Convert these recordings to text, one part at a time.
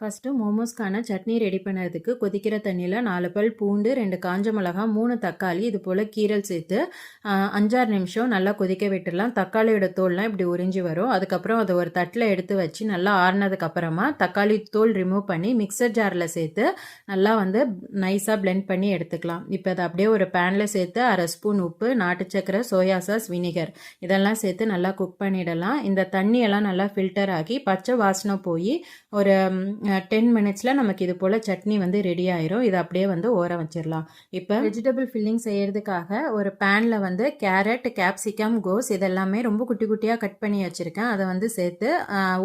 First மோமோஸ்க்கான chutney ready பண்ணுறதுக்கு கொதிக்கிற தண்ணியில் 4 பல் பூண்டு, 2 காஞ்ச மிளகாய், 3 தக்காளி, இது போல் கீரல் சேர்த்து 5-6 நிமிஷம் நல்லா கொதிக்க விட்டுடலாம். தக்காளியோட தோல்லாம் இப்படி உறிஞ்சி வரும். அதுக்கப்புறம் அதை ஒரு தட்டில் எடுத்து வச்சு நல்லா ஆறுனதுக்கப்புறமா தக்காளி தோல் ரிமூவ் பண்ணி மிக்சர் ஜாரில் சேர்த்து நல்லா நைஸாக பிளெண்ட் பண்ணி எடுத்துக்கலாம். இப்போ அதை அப்படியே ஒரு பேனில் சேர்த்து 1/2 ஸ்பூன் உப்பு, நாட்டு சக்கரை, சோயா சாஸ், வினிகர் இதெல்லாம் சேர்த்து நல்லா குக் பண்ணிடலாம். இந்த தண்ணியெல்லாம் நல்லா ஃபில்டர் ஆகி பச்சை வாசனை போய் ஒரு 10 மினிட்ஸில் நமக்கு இது போல் சட்னி ரெடி ஆயிரும். இதை அப்படியே ஓர வச்சிடலாம். இப்போ வெஜிடபிள் ஃபில்லிங் செய்கிறதுக்காக ஒரு பேனில் கேரட், கேப்சிகம், கோஸ் இதெல்லாமே ரொம்ப குட்டி குட்டியாக கட் பண்ணி வச்சுருக்கேன். அதை சேர்த்து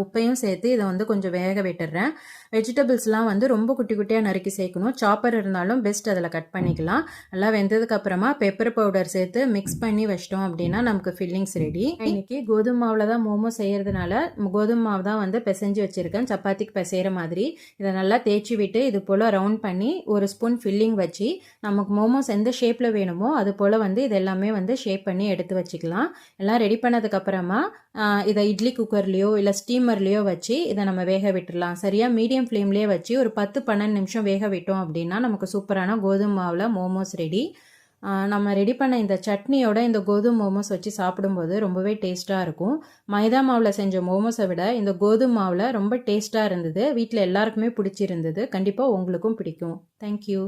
உப்பையும் சேர்த்து இதை கொஞ்சம் வேக விட்டுடுறேன். வெஜிடபிள்ஸ்லாம் ரொம்ப குட்டி குட்டியாக நறுக்கி சேர்க்கணும். சாப்பர் இருந்தாலும் பெஸ்ட், அதில் கட் பண்ணிக்கலாம். நல்லா வெந்ததுக்கப்புறமா பெப்பர் பவுடர் சேர்த்து மிக்ஸ் பண்ணி வச்சிட்டோம் அப்படின்னா நமக்கு ஃபில்லிங்ஸ் ரெடி. இன்னைக்கு கோதுமை மாவில் தான் மோமோ செய்கிறதுனால கோதுமை மாவு தான் பிசைஞ்சு வச்சுருக்கேன், சப்பாத்திக்கு பிசைகிற மாதிரி. இதை நல்லா தேய்ச்சி விட்டு இது போல் ரவுண்ட் பண்ணி ஒரு ஸ்பூன் ஃபில்லிங் வச்சு நமக்கு மோமோஸ் எந்த ஷேப்பில் வேணுமோ அது போல் இது எல்லாமே ஷேப் பண்ணி எடுத்து வச்சுக்கலாம். எல்லாம் ரெடி பண்ணதுக்கப்புறமா இதை இட்லி குக்கர்லேயோ இல்லை ஸ்டீமர்லேயோ வச்சு இதை நம்ம வேக விட்டுடலாம். சரியாக மீடியம் ஃப்ளேம்லேயே வச்சு ஒரு 10-12 நிமிஷம் வேக விட்டோம் அப்படின்னா நமக்கு சூப்பரான கோதுமை மாவில் மோமோஸ் ரெடி. நம்ம ரெடி பண்ண இந்த சட்னியோட இந்த கோதுமை மோமோஸ் வச்சு சாப்பிடும்போது ரொம்பவே டேஸ்ட்டாக இருக்கும். மைதா மாவில் செஞ்ச மோமோஸை விட இந்த கோதுமை மாவில் ரொம்ப டேஸ்ட்டாக இருந்தது. வீட்டில் எல்லாருக்குமே பிடிச்சிருந்தது. கண்டிப்பாக உங்களுக்கும் பிடிக்கும். தேங்க்யூ.